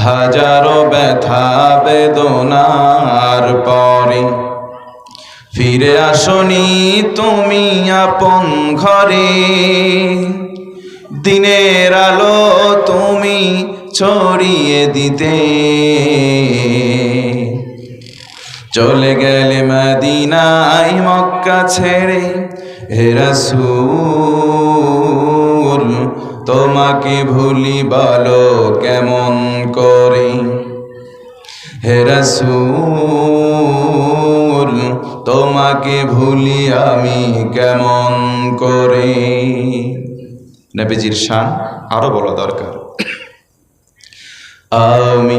হাজারো ব্যথা বেদনার পরে ফিরে আসনি তুমি আপন ঘরে। দিনের আলো তুমি ছড়িয়ে দিতে চলে গেলে মদিনায় মক্কা ছেড়ে। হে রাসূল তোমাকে ভুলি বলো কেমন করে। হে রাসূল তোমাকে ভুলি আমি কেমন করে। নবীজির শান আরো বলা দরকার। আমি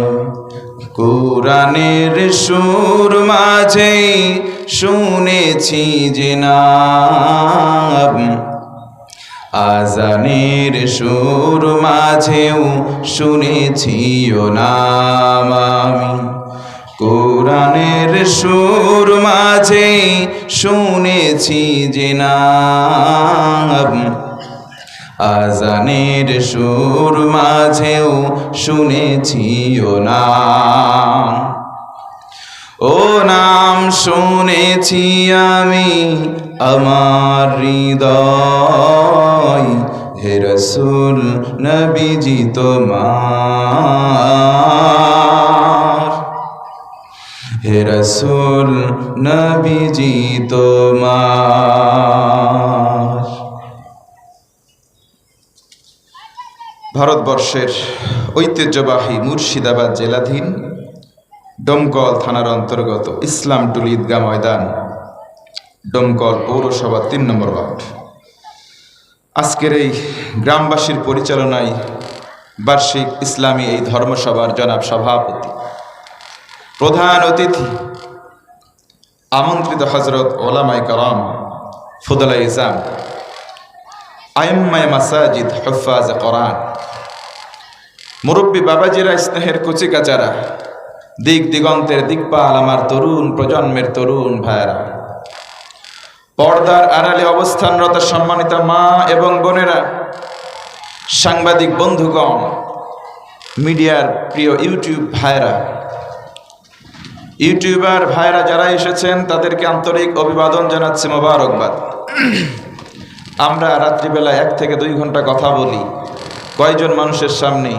কোরআনের সুর মাঝে শুনেছি যে নাম, আজানের সুর মাঝেও শুনেছি ও নাম। আমি কোরআনের সুর মাঝে শুনেছি যে নাম, আজানের সুর মাঝেও শুনেছি ও নাম। ও নাম শুনেছি আমি আমার হৃদয়। হে রাসূল নবীজি তোমার, হে রাসূল নবীজি তোমার। ভারতবর্ষের ঐতিহ্যবাহী মুর্শিদাবাদ জেলাধীন ডোমকল থানার অন্তর্গত ইসলামটুলি ঈদগাহ ময়দান, ডোমকল পৌরসভা ৩ নম্বর ওয়ার্ড। আজকের এই গ্রামবাসীর পরিচালনায় বার্ষিক ইসলামী এই ধর্মসভার জনাব সভাপতি, প্রধান অতিথি, আমন্ত্রিত হজরত ওলামায়ে কেরাম, ফুদালায়ে ইজাম, আইম্মায়ে মাসাজিদ, হুফাজে কোরআন, মুরব্বী বাবাজিরা, স্নেহের কচিকাচারা, দিক দিগন্তের দিকপাল, আমার তরুণ প্রজন্মের তরুণ ভাইয়েরা, পর্দার আড়ালে অবস্থানরত সম্মানিত মা এবং বোনেরা, সাংবাদিক বন্ধুগণ, মিডিয়ার প্রিয় ইউটিউব ভাইয়েরা, ইউটিউবার ভাইয়েরা যারা এসেছেন তাদেরকে আন্তরিক অভিবাদন জানাচ্ছি, মোবারকবাদ। আমরা রাত্রিবেলা 1 থেকে 2 ঘন্টা কথা বলি কয়জন মানুষের সামনে,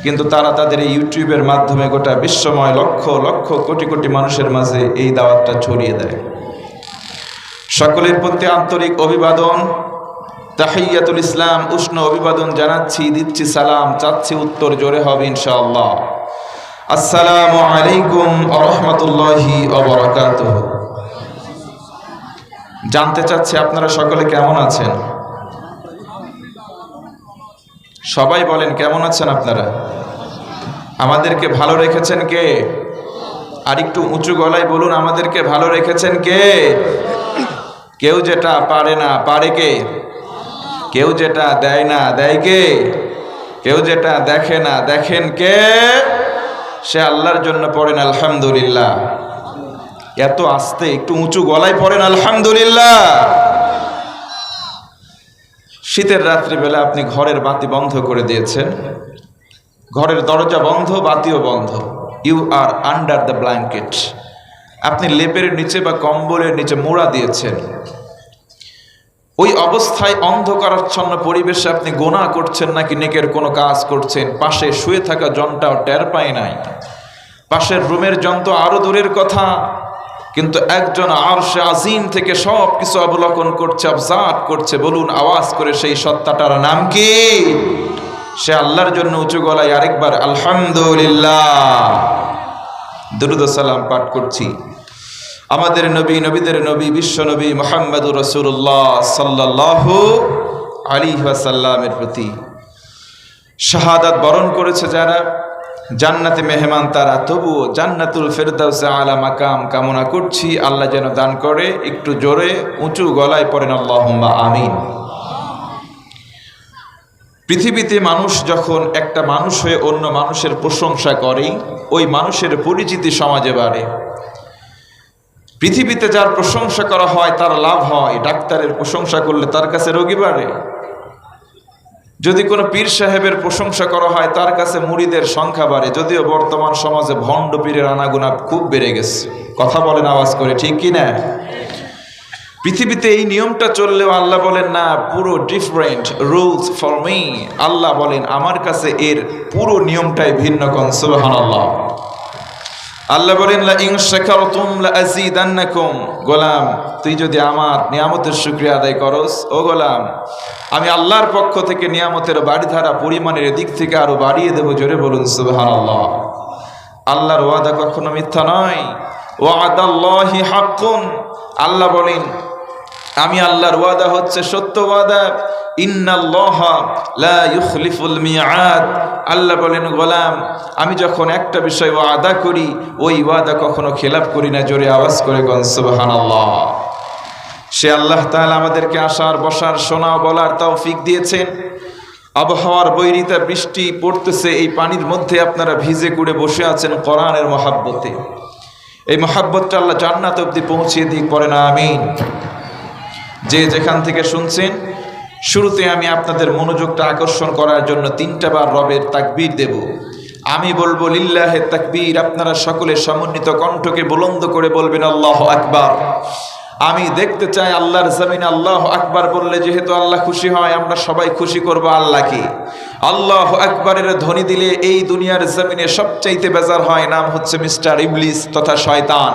কিন্তু তারা তাদের এই ইউটিউবের মাধ্যমে গোটা বিশ্বময় লক্ষ লক্ষ কোটি কোটি মানুষের মাঝে এই দাওয়াতটা ছড়িয়ে দেয়। সকলের প্রতি আন্তরিক অভিবাদন, তাহিয়াতুল ইসলাম, উষ্ণ অভিবাদন জানাচ্ছি, দিচ্ছি সালাম, চাচ্ছি উত্তর জোরে হবে ইনশাআল্লাহ। আসসালামু আলাইকুম ওয়া রাহমাতুল্লাহি ওয়া বারাকাতুহু। জানতে চাচ্ছি আপনারা সকলে কেমন আছেন? সবাই বলেন কেমন আছেন আপনারা? আমাদেরকে ভালো রেখেছেন কে? আর একটু উঁচু গলায় বলুন, আমাদেরকে ভালো রেখেছেন কে? কেউ যেটা পারে না পারে কে? কেউ যেটা দেয় না দেয় কে? কেউ যেটা দেখে না দেখেন কে? সে আল্লাহর জন্য পড়েন আলহামদুলিল্লাহ। এত আস্তে, একটু উঁচু গলায় পড়েন আলহামদুলিল্লাহ। শীতের রাত্রিবেলা আপনি ঘরের বাতি বন্ধ করে দিয়েছেন, ঘরের দরজা বন্ধ, বাতিও বন্ধ। You are under the blanket. আপনি লেপের নিচে বা কম্বলের নিচে মোড়া দিয়েছেন। ওই অবস্থায় অন্ধকারাচ্ছন্ন পরিবেশে আপনি গোনা করছেন নাকি নেকের কোনো কাজ করছেন, পাশে শুয়ে থাকা জনটাও টের পায় নাই। পাশের রুমের জন তো আরো দূরের কথা, কিন্তু একজন আরশে আজিম থেকে সব কিছু অবলোকন করছে, অবজার্ভ করছে। বলুন আওয়াজ করে সেই সত্তাটার নাম কি? সে আল্লাহর জন্য উঁচু গলায় আরেকবার আলহামদুলিল্লাহ দুরূদ ও সালাম পাঠ করছি আমাদের নবী, নবীদের নবী, বিশ্ব নবী মুহাম্মদুর রাসূলুল্লাহ সাল্লাল্লাহু আলাইহি ওয়াসাল্লামের প্রতি। শাহাদাত বরণ করেছে যারা, জান্নাতে মেহমান তারা, তবুও জান্নাতুল ফেরদাউসে আলা মাকাম কামনা করছি, আল্লাহ যেন দান করে। একটু জোরে উঁচু গলায় পড়েন আল্লাহুম্মা আমিন। পৃথিবীতে মানুষ যখন একটা মানুষ হয়ে অন্য মানুষের প্রশংসা করে, ওই মানুষের পরিচিতি সমাজে বাড়ে। পৃথিবীতে যার প্রশংসা করা হয় তার লাভ হয়, ডাক্তারের প্রশংসা করলে তার কাছে রোগী বাড়ে। যদি কোনো পীর সাহেবের প্রশংসা করা হয় তার কাছে মুরিদের সংখ্যা বাড়ে, যদিও বর্তমান সমাজে ভণ্ড পীরের আনাগোনা খুব বেড়ে গেছে। কথা বলেন আওয়াজ করে, ঠিক কি না? পৃথিবীতে এই নিয়মটা চললেও আল্লাহ বলেন না, পুরো ডিফারেন্ট রুলস ফর মি। আল্লাহ বলেন আমার কাছে এর পুরো নিয়মটাই ভিন্ন। কোন সুবহানাল্লাহ। আল্লাহ বলেন লা ইন শাকারতুম লা আযীদান্নাকুম। গোলাম, তুই যদি আমার নিয়ামতের শুকরিয়া আদায় করস, ও গোলাম, আমি আল্লাহর পক্ষ থেকে নিয়ামতের বাড়িধারা পরিমাণের দিক থেকে আরো বাড়িয়ে দেব। জোরে বলুন সুবহানাল্লাহ। আল্লাহর ওয়াদা কখনো মিথ্যা নয়। ওয়াদাল্লাহি হাক্কুন। আল্লাহ বলেন আমি আল্লাহর ওয়াদা হচ্ছে সত্য ওয়াদা। ইন্নাল্লাহা লা ইউখলিফুল মিআদ। আল্লাহ বলেন গোলাম, আমি যখন একটা বিষয় ওয়াদা করি ওই ওয়াদা কখনো খেলাপ করি না। জোরে আওয়াজ করে গন সুবহানাল্লাহ। সে আল্লাহ তাআলা আমাদেরকে আসার বসার শোনা বলার তৌফিক দিয়েছেন। আবহাওয়ার বৈরিতা বৃষ্টি পড়তেছে, এই পানির মধ্যে আপনারা ভিজে কুড়ে বসে আছেন কোরআনের মহাব্বতে। এই মহাব্বতটা আল্লাহ জান্নাত অবধি পৌঁছিয়ে দিক, পড়েন আমিন। যে যেখান থেকে শুনছেন, শুরুতে আমি আপনাদের মনোযোগটা আকর্ষণ করার জন্য 3টা বার রবের তাকবীর দেব। আমি বলবো লিল্লাহে তাকবীর, আপনারা সকলে সমন্বিত কণ্ঠকে বুলন্দ করে বলবেন আল্লাহু আকবার। আমি দেখতে চাই আল্লাহর জমিনে আল্লাহু আকবার বললে যেহেতু আল্লাহ খুশি হয়, আমরা সবাই খুশি করব আল্লাহকে। আল্লাহু আকবারের ধ্বনি দিলে এই দুনিয়ার জমিনে সবচাইতে বেজার হয়, নাম হচ্ছে মিস্টার ইবলিস তথা শয়তান।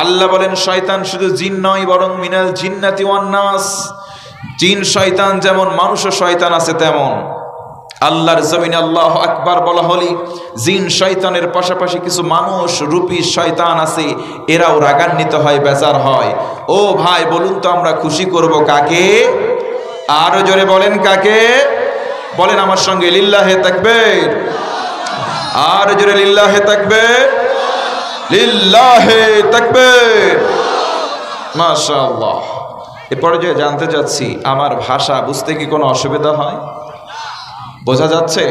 আল্লাহ বলেন শয়তান শুধু জিন নয়, বরং মিনাল জিন্নাতি ওয়ান নাস। জিন শয়তান যেমন মানুষও শয়তান আছে তেমন। আল্লাহর জমিনে আল্লাহু আকবার বলা হলি জিন শয়তানের পাশাপাশি কিছু মানুষ রূপী শয়তান আছে, এরাও রাগান্বিত হয়, বেজার হয়। ও ভাই বলুন তো আমরা খুশি করব কাকে? আরো জোরে বলেন কাকে? বলেন আমার সঙ্গে লিল্লাহে তাকবীর। আর জোরে লিল্লাহে তাকবীর, লিল্লাহে তাকবীর। মাশাআল্লাহ। এ পর্যায়ে জানতে চাচ্ছি আমার ভাষা বুঝতে কি কোনো অসুবিধা হয়? বোঝা যাচ্ছে?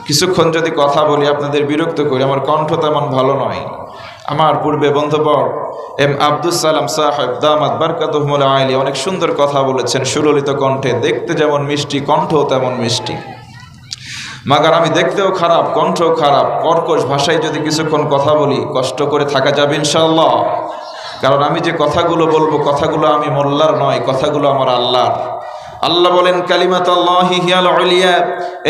কিছুক্ষণ যদি কথা বলি আপনাদের বিরক্ত করি, আমার কণ্ঠ তেমন ভালো নয়। আমার পূর্বে বন্ধুবর এম আব্দুস সালাম সাহেব দামাত বারকাতুহুল আলী অনেক সুন্দর কথা বলেছেন সুললিত কণ্ঠে। দেখতে যেমন মিষ্টি, কণ্ঠও তেমন মিষ্টি। মাগার আমি দেখতেও খারাপ, কণ্ঠও খারাপ। কর্কশ ভাষায় যদি কিছুক্ষণ কথা বলি কষ্ট করে থাকা যাবে ইনশাআল্লাহ। কারণ আমি যে কথাগুলো বলবো কথাগুলো আমি মোল্লার নয়, কথাগুলো আমার আল্লাহর। আল্লাহ বলেন কালিমাতুল্লাহি হিয়াল উলিয়া।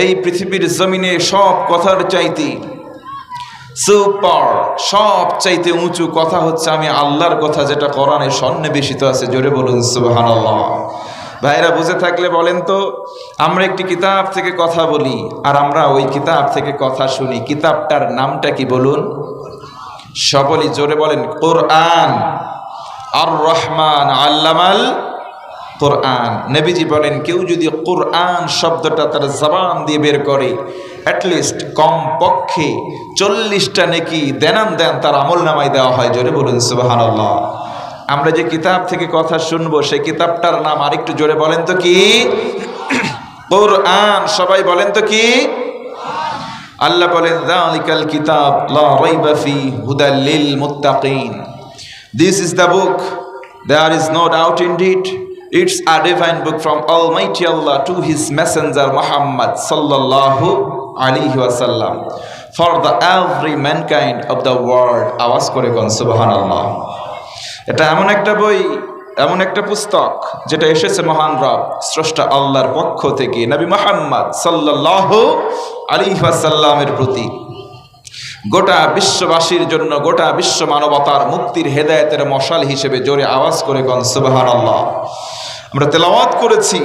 এই পৃথিবীর জমিনে সব কথার চাইতে সুপার, সব চাইতে উঁচু কথা হচ্ছে আমি আল্লাহর কথা, যেটা কোরআনে সন্নিবেশিত আছে। জোরে বলুন সুবহানাল্লাহ। ভাইরা বুঝে থাকলে বলেন তো, আমরা একটি কিতাব থেকে কথা বলি আর আমরা ওই কিতাব থেকে কথা শুনি, কিতাবটার নামটা কি বলুন? সকলেই জোরে বলেন কোরআন। আর রহমান আল্লামাল কোরআন। নবীজি বলেন কেউ যদি কোরআন শব্দটা তার জবান দিয়ে বের করে, অ্যাটলিস্ট কম পক্ষে 40টা নেকি দেন তার আমল নামায় দেওয়া হয়। জোরে বলুন সুবহানাল্লাহ। আমরা যে কিতাব থেকে কথা শুনবো সেই কিতাবটার নাম আরেকটু জোরে বলেন তো কি? কোরআন। সবাই বলেন তো কি? আল্লাহ বলেন যালিকাল কিতাব লা রাইবা ফি হুদাল লিল মুত্তাকিন। This is the book, there is no doubt indeed. It's a divine book from Almighty Allah to His Messenger Muhammad sallallahu alaihi wasallam for the every mankind of the world. আওয়াজ করে কোন সুবহানাল্লাহ। এটা এমন একটা বই, এমন একটা পুস্তক যেটা এসেছে মহান রব স্রষ্টা আল্লাহর পক্ষ থেকে নবী মুহাম্মদ সাল্লাল্লাহু আলাইহি ওয়াসাল্লামের প্রতি, গোটা বিশ্ববাসীর জন্য, গোটা বিশ্ব মানবতার মুক্তির হেদায়েতের মশাল হিসেবে। জোরে আওয়াজ করে কোন সুবহানাল্লাহ। আমরা তেলাওয়াত করেছি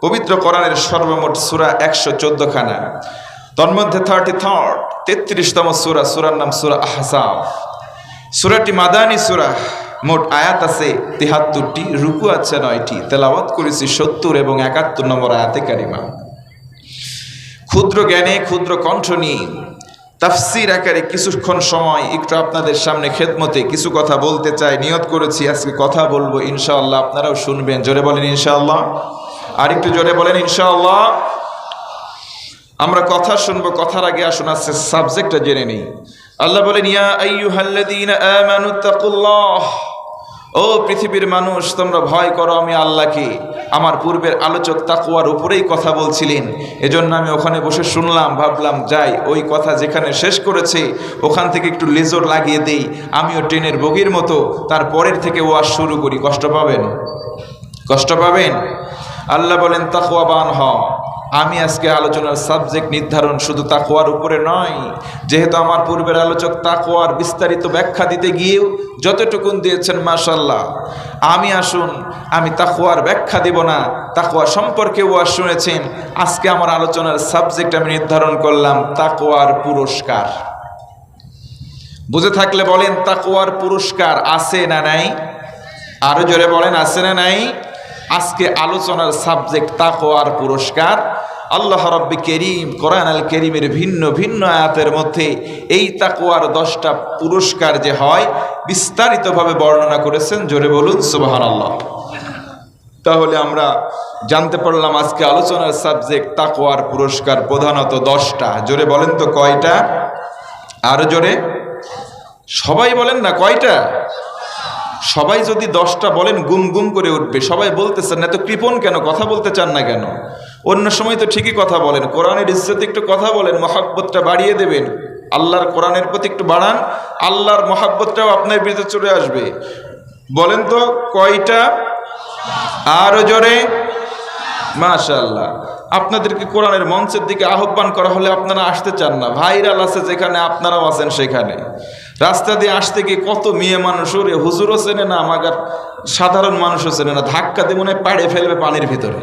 পবিত্র কোরআনের সর্বমোট সূরা 114 খানা। তন্মধ্যে 33তম সূরা, সূরার নাম সূরা আহজাব। সূরাটি মাদানী সূরা। মোট আয়াত আছে 73টি, রুকু আছে 9টি। তেলাওয়াত করেছি 70 এবং 71 নম্বর আয়াতে কারিমা। ক্ষুদ্র জ্ঞানে ক্ষুদ্র কণ্ঠ নিয়ে তাফসীর আকারে কিছুক্ষণ সময় একটু আপনাদের সামনে খেদমতে কিছু কথা বলতে চাই। নিয়ত করেছি আজকে কথা বলবো ইনশাআল্লাহ, আপনারাও শুনবেন। জোরে বলেন ইনশাআল্লাহ। আর একটু জোরে বলেন ইনশাআল্লাহ। আমরা কথা শুনবো, কথার আগে আসুন আজকে সাবজেক্টটা জেনে নিই। আল্লাহ বলেন ইয়া আইয়ুহাল্লাযীনা আমানু তাকুল্লাহ। ও ও পৃথিবীর মানুষ, তোমরা ভয় করো আমি আল্লাহকে। আমার পূর্বের আলোচক তাকওয়ার উপরেই কথা বলছিলেন, এজন্য আমি ওখানে বসে শুনলাম, ভাবলাম যাই ওই কথা যেখানে শেষ করেছে ওখান থেকে একটু লেজর লাগিয়ে দেই, আমিও ট্রেনের বগির মতো তারপরের থেকে ওয়াজ শুরু করি। কষ্ট পাবেন? কষ্ট পাবেন? আল্লাহ বলেন তাকওয়াবান হও। আমি আজকে আলোচনার সাবজেক্ট নির্ধারণ শুধু তাকওয়ার উপরে নয়, যেহেতু আমার পূর্বের আলোচক তাকওয়ার বিস্তারিত ব্যাখ্যা দিতে গিয়েও যতটুকুন দিয়েছেন মাশাআল্লাহ, আমি তাকওয়ার ব্যাখ্যা দিব না, তাকওয়া সম্পর্কে ওয়াজ শুনেছেন। আজকে আমার আলোচনার সাবজেক্ট আমি নির্ধারণ করলাম তাকওয়ার পুরস্কার। বুঝে থাকলে বলেন তাকওয়ার পুরস্কার আছে না নাই? আরো জোরে বলেন আছে না নাই? আজকে আলোচনার সাবজেক্ট তাকওয়ার পুরস্কার। আল্লাহ রাব্বি কারীম কোরআন আল কারীমের ভিন্ন ভিন্ন আয়াতের মধ্যে এই তাকওয়ার 10টা পুরস্কার যে হয় বিস্তারিতভাবে বর্ণনা করেছেন। জোরে বলুন সুবহানাল্লাহ। তাহলে আমরা জানতে পারলাম আজকে আলোচনার সাবজেক্ট তাকওয়ার পুরস্কার প্রধানত 10টা। জোরে বলেন তো কয়টা? আরো জোরে সবাই বলেন না কয়টা? সবাই যদি 10টা বলেন গুম গুম করে উঠবে। সবাই বলতেছেন না, তো কৃপণ কেন? কথা বলতে চান না কেন? অন্য সময় তো ঠিকই কথা বলেন, কোরআনের ইজ্জতে একটু কথা বলেন, মহাব্বতটা বাড়িয়ে দেবেন। আল্লাহর কোরআনের প্রতি একটু বাড়ান, আল্লাহর মহাব্বতটাও আপনার ভিতরে চলে আসবে। বলেন তো কয়টা? আরো জোরে মাশাআল্লাহ। আপনাদেরকে কোরআনের মঞ্চের দিকে আহ্বান করা হলে আপনারা আসতে চান না। ভাইরাল আছে যেখানে, আপনারাও আছেন সেখানে। রাস্তা দিয়ে আসতে গিয়ে কত মেয়ে মানুষ, ওরে হুজুরও চেনে না, আমাদের সাধারণ মানুষও চেনে না, ধাক্কা দিয়ে মনে পাড়ে ফেলবে পানির ভিতরে।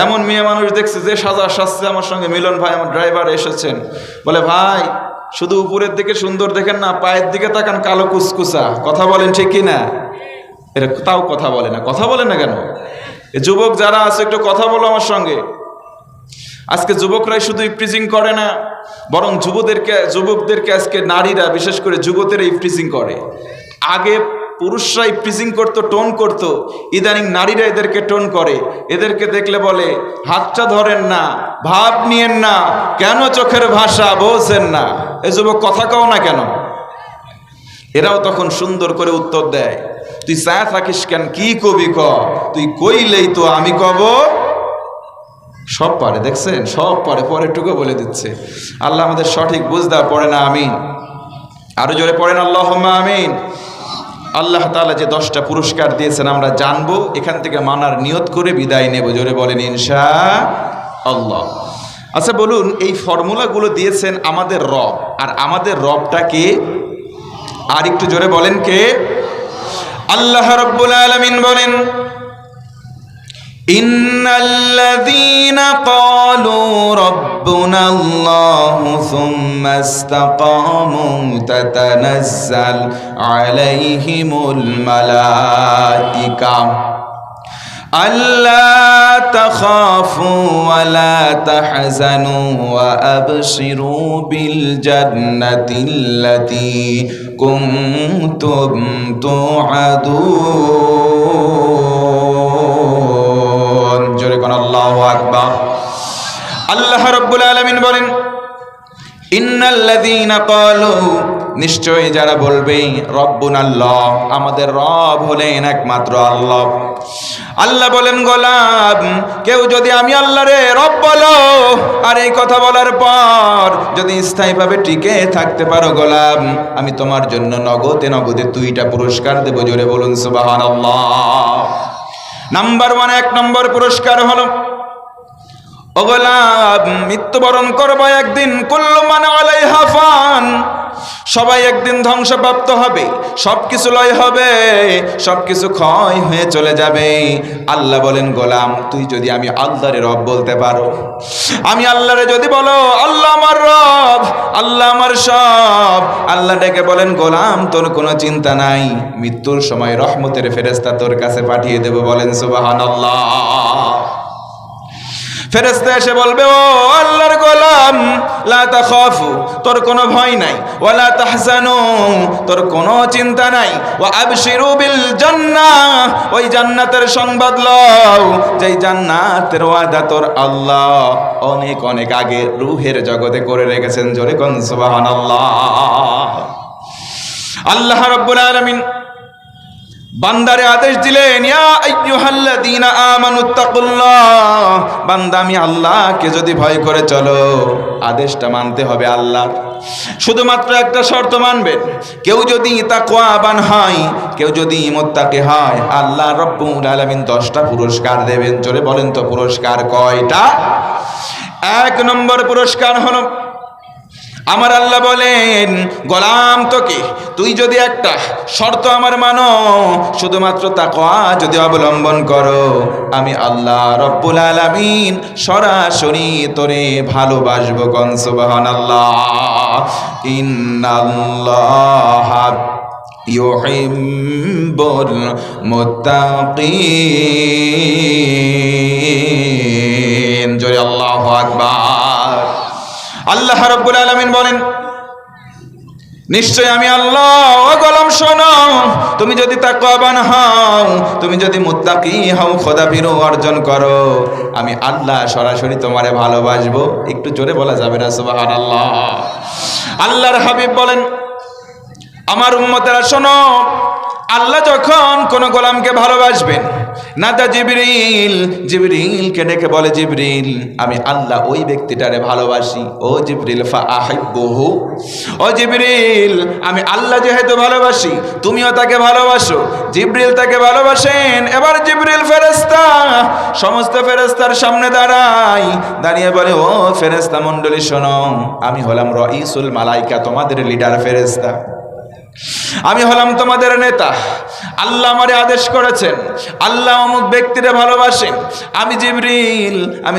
এমন মেয়ে মানুষ দেখছে যে সাজছে। আমার সঙ্গে মিলন ভাই, আমার ড্রাইভার, এসেছেন, বলে ভাই শুধু উপরের দিকে সুন্দর দেখেন না, পায়ের দিকে তাকান, কালো কুসকুসা। কথা বলেন ঠিক কিনা? এরা তাও কথা বলে না। কথা বলে না কেন? যুবক যারা আছে একটু কথা বলো আমার সঙ্গে। আজকে যুবকরাই শুধু ইফটিজিং করে না, বরং যুবকদেরকে আজকে নারীরা, বিশেষ করে যুবকেরা ইফটিজিং করে। আগে পুরুষরা ইফটিজিং করতো, টোন করতো, ইদানিং নারীরা এদেরকে টোন করে। এদেরকে দেখলে বলে হাতটা ধরেন না, ভাব নিয়েন না, কেন চোখের ভাষা বোঝেন না? এ যুবক কথা কও না কেন? এরাও তখন সুন্দর করে উত্তর দেয়, তুই চা থাকিস কেন, কি কবি ক, তুই কইলেই তো আমি কব। সব পারে, দেখছেন, সব পারে, পরেরটুকু বলে দিচ্ছে। আল্লাহ আমাদের সঠিক বুঝদা, পড়ে না আমিন? আরো জোরে পড়েন আল্লাহুম্মা আমিন। আল্লাহ তাআলা যে 10টা পুরস্কার দিয়েছেন আমরা জানবো, এখান থেকে মানার নিয়ত করে বিদায় নেব। জোরে বলেন ইনশাআল্লাহ। আচ্ছা বলুন, এই ফর্মুলাগুলো দিয়েছেন আমাদের রব, আর আমাদের রবটা কে? আর একটু জোরে বলেন কে? আল্লাহ রাব্বুল আলামিন বলেন, ইন্নাল্লাযীনা ক্বালু রাব্বুনাল্লাহু সুম্মা ইসতাকামু তাতানাজ্জাল আলাইহিমুল মালায়েকা আল্লা তাখাফু ওয়া লা তাহজানু ওয়া আবশিরু বিল জান্নাতিল্লাতী কুনতুম তুআদুন। জোরে কোন আল্লাহু আকবার। আল্লাহ রাব্বুল আলামিন বলেন, ইন্নাল্লাযীনা ক্বালু, নিশ্চয়ই যারা বলবে রব্বুনাল্লাহ, আমাদের রব হলেন একমাত্র আল্লাহ। আল্লাহ বলেন, গোলাম, কেউ যদি আমি আল্লাহরে রব বলো, আর এই কথা বলার পর যদি স্থায়ীভাবে টিকে থাকতে পারো গোলাম, আমি তোমার জন্য নগদে 2টা পুরস্কার দেব। জোরে বলুন সুবহানাল্লাহ। নাম্বার 1, 1 নম্বর পুরস্কার হলো, ও গোলাম, মৃত্যুবরণ করবা একদিন। কুল্লু মান আলাইহা ফান, সবাই একদিন ধ্বংসপ্রাপ্ত হবে, সবকিছু লয় হবে, সবকিছু ক্ষয় হয়ে চলে যাবে। আল্লাহ বলেন, গোলাম, তুই যদি আমি আল্লাহরে রব বলতে পারো, আমি আল্লাহরে যদি বলো আল্লাহ আমার রব, আল্লাহ আমার সব, আল্লাহ ডেকে বলেন, গোলাম তোর কোনো চিন্তা নাই, মৃত্যুর সময় রহমতের ফেরেশতা তোর কাছে পাঠিয়ে দেব। বলেন সুবহানাল্লাহ। ফেরেশতা এসে বলবে, ও আল্লাহর গোলাম, লা তাখাফু, তোর কোনো ভয় নাই, ওয়া লা তাহজানু, তোর কোনো চিন্তা নাই, ওয়া আবশিরু বিল জান্নাহ, ওই জান্নাতের সংবাদ লও, যেই জান্নাতের ওয়াদা তোর আল্লাহ অনেক অনেক আগে রূহের জগতে করে রেখেছেন। জোরে কোন সুবহানাল্লাহ। আল্লাহ রাব্বুল আলামিন বান্দারে আদেশ দিলেন, ইয়া আইয়ুহাল্লাযীনা আমানুত্তাকুল্লাহ, বান্দা আমি আল্লাহকে যদি ভয় করে চলো, আদেশটা মানতে হবে আল্লাহর। শুধুমাত্র একটা শর্ত মানবেন, কেউ যদি তাকওয়াবান হয়, কেউ যদি মুত্তাকি হয়, আল্লাহ রাব্বুল আলামিন 10টা পুরস্কার দেবেন। জোরে বলেন তো পুরস্কার কয়টা? 1 নম্বর পুরস্কার হলো, আমার আল্লাহ বলেন, গোলাম তোকে তুই যদি একটা শর্ত আমার মানো, শুধুমাত্র তাকওয়া যদি অবলম্বন করো, আমি আল্লাহ রব্বুল আলামিন সরাসরি তোরে ভালোবাসবো। কোন সুবহানাল্লাহ। ইন্নাল্লাহা ইউহিব্বুল মুত্তাকিন। জোরে আল্লাহু আকবার। আল্লাহ রাব্বুল আলামিন বলেন, নিশ্চয় আমি আল্লাহ, ও গোলাম শোনো, তুমি যদি তাকওয়াবান হও, তুমি যদি মুত্তাকি হও, খোদাভীরু অর্জন করো, আমি আল্লাহ সরাসরি তোমারে ভালোবাসবো। একটু জোরে বলা যাবে না সুবহানাল্লাহ? আল্লাহর হাবিব বলেন, আমার উম্মতেরা শোনো, আল্লাহ যখন কোন গোলামকে ভালোবাসবেন, নাদা জিবরিল, জিবরিলকে ডেকে বলে, জিবরিল আমি আল্লাহ ওই ব্যক্তিটারে ভালোবাসি। ও জিবরিল ফাআহিব্বুহু, ও জিবরিল আমি আল্লাহ যেহেতু ভালোবাসি, তুমিও তাকে ভালোবাসো। জিবরিল তাকে ভালোবাসেন। এবার জিবরিল ফেরেশতা সমস্ত ফেরেশতার সামনে দাঁড়িয়ে বলে, ও ফেরেশতা মণ্ডলী শোনো, আমি হলাম রাইসুল মালাইকা, তোমাদের লিডার ফেরেশতা, আমি হলাম তোমাদের নেতা। আল্লাহ আমারে আদেশ করেছেন, আল্লাহ অমুক ব্যক্তিরে ভালোবাসেন, আমি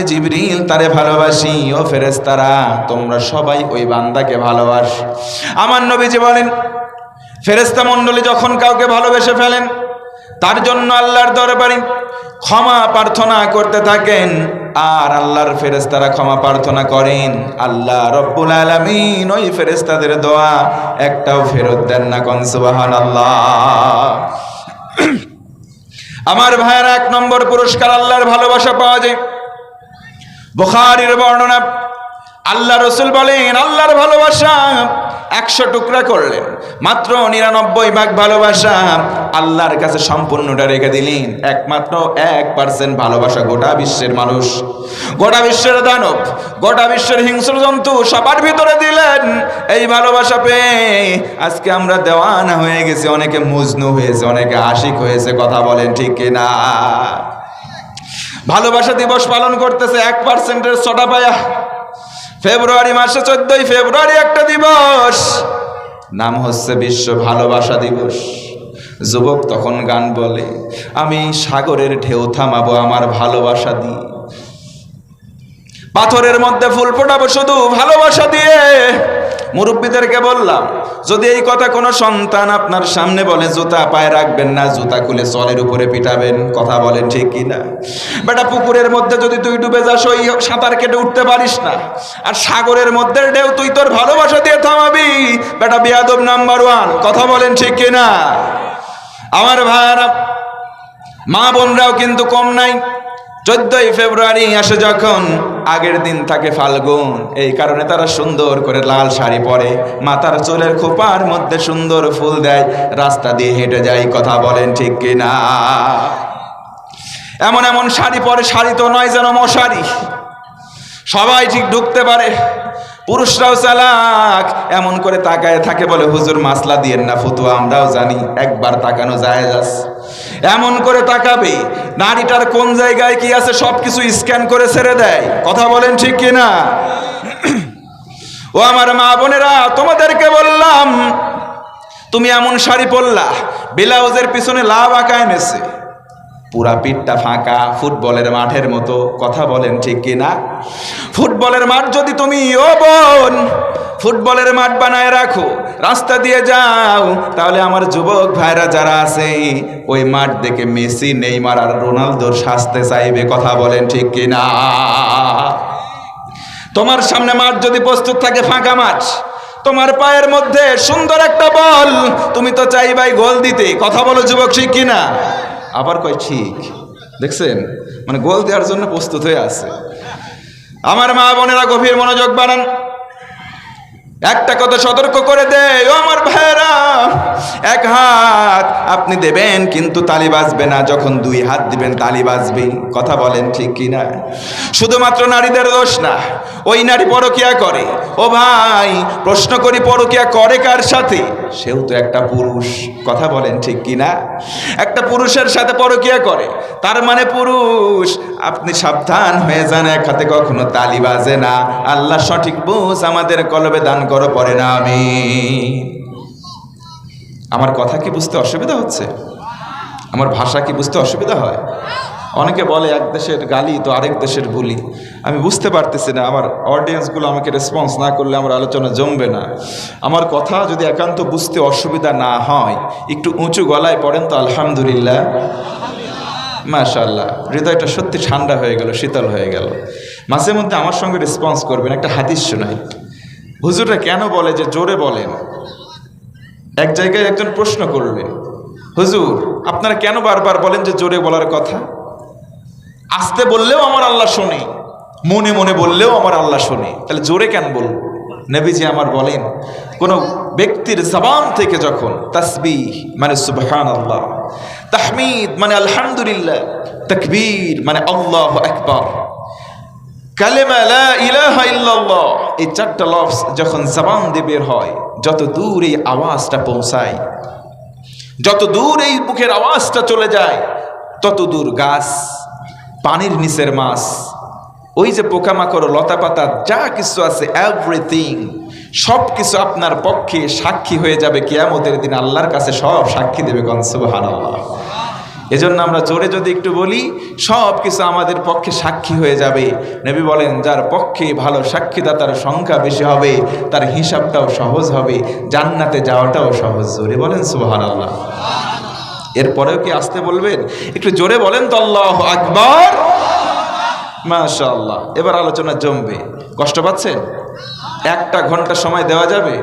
জিবরিল তারে ভালোবাসি। ও ফেরেশতারা তোমরা সবাই ওই বান্দাকে ভালোবাসো। আমার নবীজি বলেন, ফেরেশতা মণ্ডলী যখন কাউকে ভালোবেসে ফেলেন, তার জন্য আল্লাহর দরবারে ক্ষমা প্রার্থনা করতে থাকেন, আর আল্লাহর ফেরেশতারা ক্ষমা প্রার্থনা করেন। আল্লাহ রব্বুল আলামিন ওই ফেরেশতাদের দোয়া একটাও ফেরত দেন না। কোন সুবহানাল্লাহ। আমার ভাইয়েরা, 1 নম্বর পুরস্কার আল্লাহর ভালোবাসা পাওয়া যায়। বুখারীর বর্ণনা, আল্লাহ রাসূল বলেন, আল্লাহর ভালোবাসা 100 টুকরা করলেন, মাত্র 99 ভাগ ভালোবাসা আল্লাহর কাছে সম্পূর্ণটা রেখে দিলেন। একমাত্র 1% ভালোবাসা গোটা বিশ্বের মানুষ, গোটা বিশ্বের দানব, গোটা বিশ্বের হিংস্র জন্তু সবার ভিতরে দিলেন। এই ভালোবাসা পেয়ে আজকে আমরা দেওয়ানা হয়ে গেছি, অনেকে মজনু হয়েছে, অনেকে আশিক হয়েছে। কথা বলেন ঠিক কিনা? ভালোবাসা দিবস পালন করতেছে 1%-এর ছোটা পায়া। ফেব্রুয়ারি মাসে 14 ফেব্রুয়ারি একটা দিবস, নাম হচ্ছে বিশ্ব ভালোবাসা দিবস। যুবক তখন গান বলে, আমি সাগরের ঢেউ থামাবো আমার ভালোবাসা দিয়ে, পাথরের মধ্যে ফুল ফোটাবো শুধু ভালোবাসা দিয়ে। মুরব্বীদেরকে বললাম, যদি এই কথা কোনো সন্তান আপনার সামনে বলে, জুতা পায়ে রাখবেন না, জুতা খুলে চলের উপরে পিটাবেন। কথা বলেন ঠিক কিনা? বেটা পুকুরের মধ্যে যদি তুই ডুবে যাস, ওই সাঁতার কেটে উঠতে পারিস না, আর সাগরের মধ্যে ঢেউ তুই তোর ভালোবাসা দিয়ে থামাবি, বেটা বেয়াদব নাম্বার 1। কথা বলেন ঠিক কিনা? আমার ভাইয়ারা, মা বোনরাও কিন্তু কম নাই। 14 ফেব্রুয়ারি আসে যখন, আগের দিন থাকে ফাল্গুন, এই কারণে তারা সুন্দর করে লাল শাড়ি পরে, মাথার চুলের খোপার মধ্যে সুন্দর ফুল দেয়, রাস্তা দিয়ে হেঁটে যায়। কথা বলেন ঠিক কিনা? এমন এমন শাড়ি পরে, শাড়ি তো নয় যেন মশারি, সবাই ঠিক ঢুকতে পারে। পুরুষরাও চালাক, এমন করে তাকায় থাকে, বলে হুজুর মাসলা দিয়েন না, ফতুয়া আমরাও জানি, একবার তাকানো জায়েজ আছে। এমন করে তাকাবে, নারীটার কোন জায়গায় কি আছে সবকিছু স্ক্যান করে ছেড়ে দেয়। কথা বলেন ঠিক কিনা? ও আমার মা বোনেরা, তোমাদেরকে বললাম, তুমি এমন শাড়ি পরলা, ব্লাউজের পিছনে লাভ আঁকা এনেছে, পুরা পিঠটা ফাঁকা, ফুটবলের মাঠের মতো। কথা বলেন ঠিক কিনা? ফুটবলের মাঠ যদি তুমি, ও বোন, ফুটবলের মাঠ বানায় রাখো, রাস্তা দিয়ে যাও, তাহলে আমার যুবক ভাইরা যারা আছে, ওই মাঠ দেখে মেসি, নেইমার আর রোনালদোর সাজতে চাইবে। কথা বলেন ঠিক কিনা? তোমার সামনে মাঠ যদি প্রস্তুত থাকে, ফাঁকা মাঠ, তোমার পায়ের মধ্যে সুন্দর একটা বল, তুমি তো চাইবাই গোল দিতে। কথা বলো যুবক, ঠিক কিনা? আবার কয় ঠিক। দেখছেন, মানে গোল দেওয়ার জন্য প্রস্তুত হয়ে আছে। আমার মা বোনেরা গভীর মনোযোগ বানান। একটা কথা সতর্ক করে দেয়, ও আমার ভাইরা, এক হাত আপনি দেবেন কিন্তু তালি বাজবে না, যখন দুই হাত দিবেন তালি বাজবে। কথা বলেন ঠিক কি না? শুধুমাত্র নারীদের দোষ না, ওই নারী পরকিয়া করে, ও ভাই প্রশ্ন করি পরকিয়া করে কার সাথে? সেও তো একটা পুরুষ। কথা বলেন ঠিক কি না? একটা পুরুষের সাথে পরকিয়া করে, তার মানে পুরুষ। আপনি সাবধান হয়ে যান, এক হাতে কখনো তালি বাজে না। আল্লাহ সঠিক বুঝ আমাদের কলবে দান করো, পড়ে না আমি। আমার কথা কি বুঝতে অসুবিধা হচ্ছে? আমার ভাষা কি বুঝতে অসুবিধা হয়? অনেকে বলে এক দেশের গালি তো আরেক দেশের বুলি। আমি বুঝতে পারতেছি না, আমার অডিয়েন্সগুলো আমাকে রেসপন্স না করলে আমার আলোচনা জমবে না। আমার কথা যদি একান্ত বুঝতে অসুবিধা না হয়, একটু উঁচু গলায় পড়েন তো আলহামদুলিল্লাহ। মাশাআল্লাহ, হৃদয়টা সত্যি ঠান্ডা হয়ে গেল, শীতল হয়ে গেল। মাঝে মধ্যে আমার সঙ্গে রেসপন্স করবেন। একটা হাদিস শোনাই। হুজুররা কেন বলে যে জোরে বলেন? এক জায়গায় একজন প্রশ্ন করলেন, হুজুর আপনারা কেন বারবার বলেন যে জোরে বলার কথা? আস্তে বললেও আমার আল্লাহ শোনে, মনে মনে বললেও আমার আল্লাহ শোনে, তাহলে জোরে কেন বলব? নবীজি আমার বলেন, কোন ব্যক্তির জবান থেকে যখন তাসবিহ মানে সুবহানাল্লাহ, তাহমিদ মানে আলহামদুলিল্লাহ, তাকবীর মানে আল্লাহু আকবার, কালেমা লা ইলাহা ইল্লাল্লাহ, এই চারটা লফজ যখন জবান দিয়ে বের হয়, যত দূর এই আওয়াজটা পৌঁছায়, যত দূর এই মুখের আওয়াজটা চলে যায়, তত দূর গাছ, পানির নিচের মাছ, ওই যে পোকামাকড়, লতা পাতা, যা কিছু আছে, এভরিথিং, সব কিছু আপনার পক্ষে সাক্ষী হয়ে যাবে কিয়ামতের দিন। আল্লাহর কাছে সব সাক্ষী দেবে। কোন সুবহানাল্লাহ। এজন্য আমরা জোরে যদি একটু বলি, সব কিছু আমাদের পক্ষে সাক্ষী হয়ে যাবে। নবী বলেন, যার পক্ষে ভালো সাক্ষীদাতার সংখ্যা বেশি হবে, তার হিসাবটাও সহজ হবে, জান্নাতে যাওয়াটাও সহজ। জোরে বলেন সুবহানাল্লাহ। এরপরেও কি আসতে বলবেন? একটু জোরে বলেন তো আল্লাহু আকবার। মাশাআল্লাহ, এবার আলোচনা জমবে। কষ্ট পাচ্ছেন? একটা ঘন্টা সময় দেওয়া যাবে?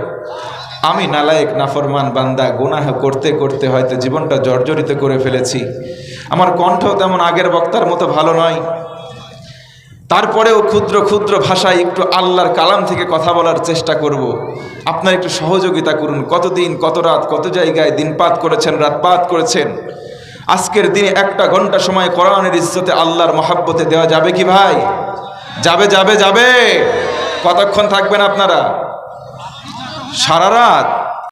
আমি নালায়েক নাফরমান বান্দা, গুনাহ করতে করতে হয়তো জীবনটা জর্জরিত করে ফেলেছি। আমার কণ্ঠ তেমন আগের বক্তার মতো ভালো নয়, তারপরেও ক্ষুদ্র ক্ষুদ্র ভাষায় একটু আল্লাহর কালাম থেকে কথা বলার চেষ্টা করব। আপনারা একটু সহযোগিতা করুন। কতদিন, কত রাত, কত জায়গায় দিনপাত করেছেন, রাতপাত করেছেন। আজকের দিনে একটা ঘন্টা সময় কোরআনের ইজ্জতে, আল্লাহর মহাব্বতে দেওয়া যাবে কি ভাই? যাবে যাবে যাবে। কতক্ষণ থাকবেন আপনারা? সারা রাত?